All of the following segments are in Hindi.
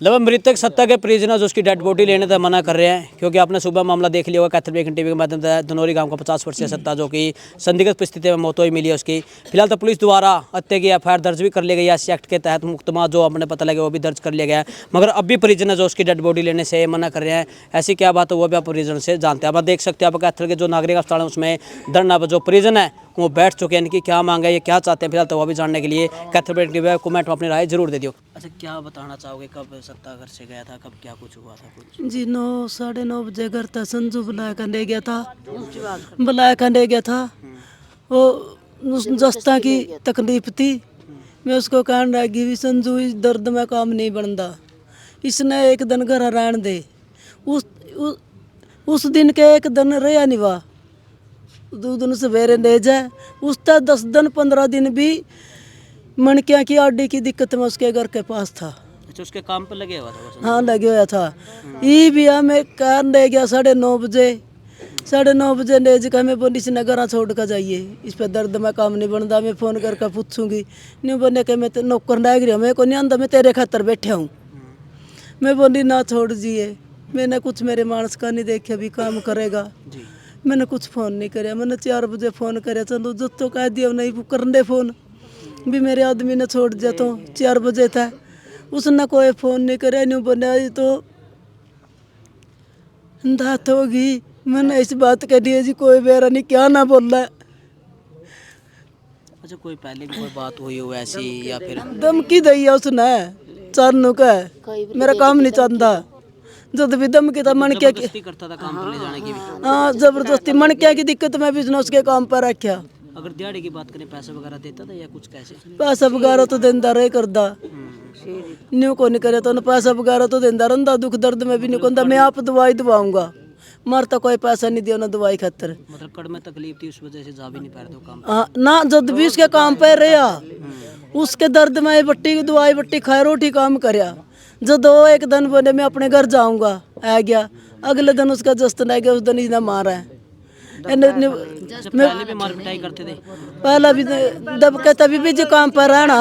लगभग मृतक सत्ता के परिजनों उसकी डेड बॉडी लेने से मना कर रहे हैं, क्योंकि आपने सुबह मामला देख लिया होगा। कैथल टीवी के माध्यम से धनौरी गांव का 50 वर्षीय सत्ता जो कि संदिग्ध परिस्थिति में मौत हुई मिली है उसकी। फिलहाल तो पुलिस द्वारा हत्या की एफआईआर दर्ज भी कर लिया गई है। इस एक्ट के तहत मुकदमा जो अपने पता लगे वो भी दर्ज कर लिया गया है, मगर अब भी परिजन जो उसकी डेड बॉडी लेने से मना कर रहे हैं। ऐसी क्या बात है वो भी आप परिजन से जानते हैं। आप देख सकते हैं, आप कैथल के जो नागरिक अस्पताल है उसमें धरना जो परिजन है वो बैठ चुके हैं। इनकी क्या मांग है, ये क्या चाहते हैं, फिलहाल तो वो भी जानने के लिए कैथल टीवी कमेंट में अपनी राय जरूर दे दियो। अच्छा, क्या बताना चाहोगे, कब सत्ता घर से गया था, कब क्या कुछ हुआ था? कुछ जी 9 साढ़े 9 बजे घर था। संजू बुलाया कर ले गया था, बुलाया कर ले गया था। वो उस जस्ता की तकलीफ थी। मैं उसको कहने लगी भी संजू इस दर्द में काम नहीं बनता, इसने एक दिन घर रहने दे। उस दिन के एक दिन रहा नहीं हुआ, 2 दिन सवेरे ले जाए। उस तक 10 दिन 15 दिन भी मणकिया की आड्डी की दिक्कत में उसके घर के पास था। अच्छा, उसके काम पर लगे हुआ था? हाँ लगे हुआ था। ये भी हमें कार ले गया 9:30 बजे। 9:30 बजे ले जाकर मैं बोली इस नगर छोड़ कर जाइए, इस पर दर्द में काम नहीं बनता। मैं फ़ोन करके पूछूंगी, नहीं बोलने के मैं तो नौकर लग रही हूँ, मैं को नहीं आंदा, मैं तेरे खातर बैठा हूँ। मैं बोली ना छोड़ दिए। मैंने कुछ मेरे मानस का नहीं देखा भी काम करेगा। मैंने कुछ फ़ोन नहीं कराया। मैंने 4 बजे फ़ोन कराया, चलो जो तो कह दिया नहीं कर दे फ़ोन भी। मेरे आदमी ने छोड़ दिया तो 4 बजे था, उसने कोई फ़ोन नहीं कराया। नहीं बोला तो दात होगी। मैंने इस बात के लिए जी कोई बेरा नहीं क्या ना बोल रहा है। अच्छा, कोई पहले भी कोई बात हुई हो ऐसी या फिर? धमकी दी है उसने चानू का, मेरा काम नहीं चलता। जब भी धमकी था मन क्या करता था काम पर ले जाने की भी? हाँ जबरदस्ती मन क्या की दिक्कत में भी उसने उसके काम पर रखा। अगर दिहाड़ी की बात करें, पैसे वगैरह देता था या कुछ कैसे? पैसा वगैरह तो देंदा रहे करदा, न्यू को नहीं करे तो पैसा वगैरह तो देंदा रहा। दुख दर्द में भी नहीं कहता मैं आप दवाई दवाऊंगा, मरता कोई पैसा नहीं दिया ना दवाई खातर। मतलब कड़ में तकलीफ थी, उस वजह से जा भी नहीं पा रहे थे काम? हाँ ना, जब भी उसके काम पे रहा उसके दर्द में बट्टी की दवाई बट्टी खाए रोटी काम करया। जो 1 दिन बोले मैं अपने घर जाऊंगा, आ गया। अगले दिन उसका जस्त नहीं गया, उस दिन इसने मारा है। पहले भी मार पिटाई करते थे? पहला भी दब के तभी भी जो काम पर रहना।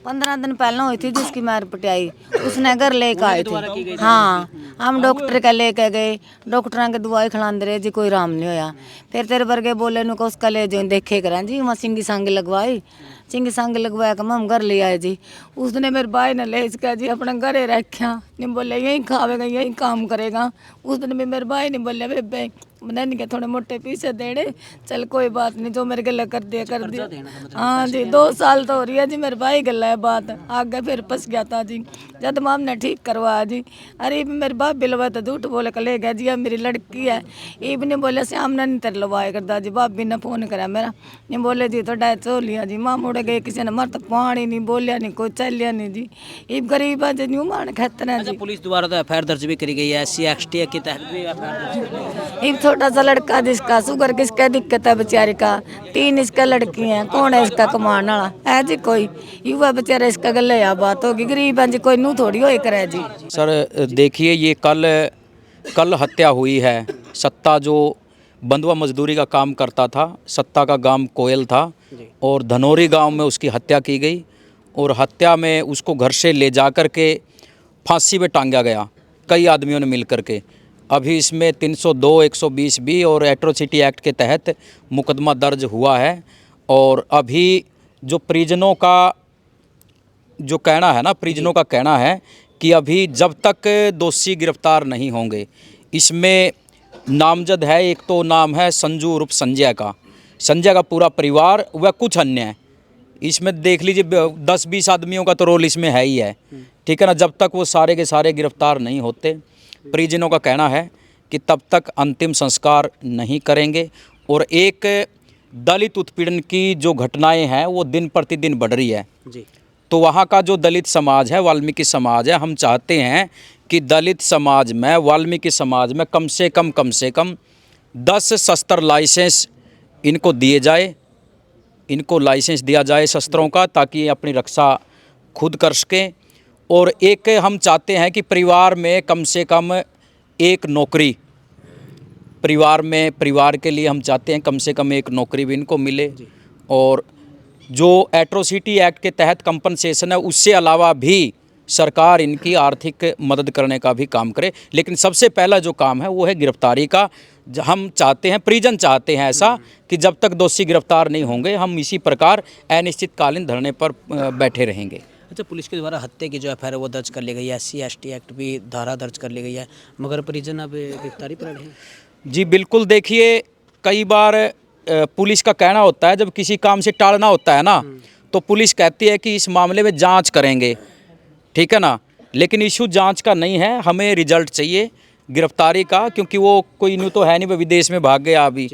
15 दिन पहले हुई थी जिसकी मार पिटाई, उसने घर लेकर आए थे। हाँ, हम डॉक्टर का लेके गए, डॉक्टर के दवाई खिलाते रहे जी, कोई आराम नहीं होया। फिर तेरे वर्गे बोले नु को उसका ले जो देखे करें जी। वहाँ सिंगी सांग लगवाई, सिंगी सांग लगवाया कर हम घर ले आए जी। उसने मेरे भाई ने ले इसका जी अपने घरे रखा, नहीं बोले यहीं खावेगा यहीं काम करेगा। उस दिन भी मेरे भाई ने बोले बेबे नहीं क्या थोड़े मोटे पीछे देने, चल कोई बात नहीं जो मेरे गला कर दिया कर दिया। हाँ जी 2 साल तो हो रही है जी मेरे भाई गला है बात। आगे फिर फंस गया था जी, जब माम ने ठीक करवाया जी। अरे मेरे बाप बिलवा तो झूठ बोले कर ले गया जी, अब मेरी लड़की है। ये भी नहीं बोले श्याम ने नहीं तेरे लवाए करता जी। बाप भी ने फोन करा मेरा, नहीं बोले जी तो डैच हो लिया जी। माँ मुड़ गए, किसी ने मर तो पानी नहीं बोलिया नहीं, कोई चलिया नहीं जी। ये गरीब है जी, न्यू मान खतरा है जी। पुलिस द्वारा तो एफआईआर दर्ज भी करी गई है, SC/ST के तहत भी एफआईआर। छोटा सा लड़का जिसका शुगर किसका दिक्कत है बेचारे का, 3 इसका लड़की है, कौन है इसका कमाने वाला है जी? कोई युवा बेचारा इसका गले या बात होगी, गरीब है जी, कोई नू थोड़ी हो करे जी। सर देखिए ये कल हत्या हुई है। सत्ता जो बंधुआ मजदूरी का काम करता था, सत्ता का गांव कोयल था और धनौरी गांव में उसकी हत्या की गई। और हत्या में उसको घर से ले जा कर के फांसी पे टांगा गया कई आदमियों ने मिल कर के। अभी इसमें 302, 120 बी और एट्रोसिटी एक्ट के तहत मुकदमा दर्ज हुआ है। और अभी जो परिजनों का जो कहना है ना, परिजनों का कहना है कि अभी जब तक दोषी गिरफ्तार नहीं होंगे, इसमें नामजद है, एक तो नाम है संजू उर्फ संजय का, संजय का पूरा परिवार व कुछ अन्य है। इसमें देख लीजिए 10-20 आदमियों का तो रोल इसमें है ही है, ठीक है ना। जब तक वो सारे के सारे गिरफ्तार नहीं होते, परिजनों का कहना है कि तब तक अंतिम संस्कार नहीं करेंगे। और एक दलित उत्पीड़न की जो घटनाएं हैं वो दिन प्रतिदिन बढ़ रही है जी। तो वहाँ का जो दलित समाज है, वाल्मीकि समाज है, हम चाहते हैं कि दलित समाज में, वाल्मीकि समाज में कम से कम 10 शस्त्र लाइसेंस इनको दिए जाए, इनको लाइसेंस दिया जाए शस्त्रों का, ताकि ये अपनी रक्षा खुद कर सकें। और एक हम चाहते हैं कि परिवार में कम से कम एक नौकरी, परिवार के लिए हम चाहते हैं कम से कम एक नौकरी भी इनको मिले। और जो एट्रोसिटी एक्ट के तहत कंपनसेशन है, उससे अलावा भी सरकार इनकी आर्थिक मदद करने का भी काम करे। लेकिन सबसे पहला जो काम है वो है गिरफ्तारी का। हम चाहते हैं, परिजन चाहते हैं ऐसा कि जब तक दोषी गिरफ्तार नहीं होंगे हम इसी प्रकार अनिश्चितकालीन धरने पर बैठे रहेंगे। अच्छा, पुलिस के द्वारा हत्या की जो एफ वो दर्ज कर ली गई है, SC ST एक्ट भी धारा दर्ज कर ली गई है, मगर परिजन अब गिरफ्तारी पर अड़े हैं। जी बिल्कुल, देखिए कई बार पुलिस का कहना होता है जब किसी काम से टालना होता है ना, तो पुलिस कहती है कि इस मामले में जांच करेंगे, ठीक है ना। लेकिन इशू जांच का नहीं है, हमें रिजल्ट चाहिए गिरफ्तारी का, क्योंकि वो कोई न्यू तो है नहीं, वो विदेश में भाग गया अभी।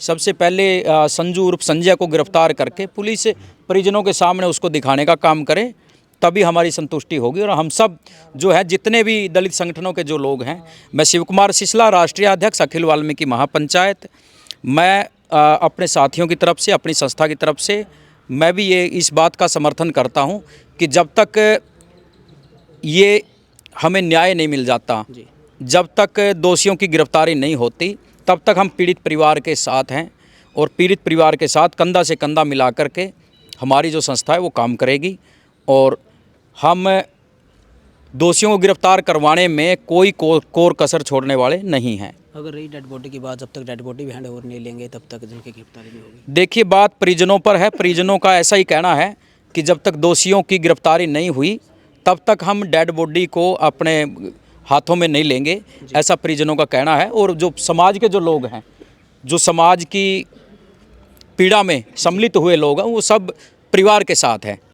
सबसे पहले संजू उर्फ संजय को गिरफ्तार करके पुलिस परिजनों के सामने उसको दिखाने का काम करे, तभी हमारी संतुष्टि होगी। और हम सब जो है जितने भी दलित संगठनों के जो लोग हैं, मैं शिव कुमार सिसला, राष्ट्रीय अध्यक्ष अखिल वाल्मीकि महापंचायत, मैं अपने साथियों की तरफ से, अपनी संस्था की तरफ से मैं भी ये इस बात का समर्थन करता हूँ कि जब तक ये हमें न्याय नहीं मिल जाता, जब तक दोषियों की गिरफ्तारी नहीं होती, तब तक हम पीड़ित परिवार के साथ हैं। और पीड़ित परिवार के साथ कंधा से कंधा मिला करके हमारी जो संस्था है वो काम करेगी। और हम दोषियों को गिरफ्तार करवाने में कोई कोर कसर छोड़ने वाले नहीं हैं। अगर रही डेड बॉडी की बात, जब तक डेड बॉडी भी हैंड ओवर नहीं लेंगे तब तक जिनकी गिरफ्तारी नहीं होगी। देखिए, बात परिजनों पर है, परिजनों का ऐसा ही कहना है कि जब तक दोषियों की गिरफ्तारी नहीं हुई तब तक हम डेड बॉडी को अपने हाथों में नहीं लेंगे, ऐसा परिजनों का कहना है। और जो समाज के जो लोग हैं, जो समाज की पीड़ा में सम्मिलित हुए लोग हैं, वो सब परिवार के साथ हैं।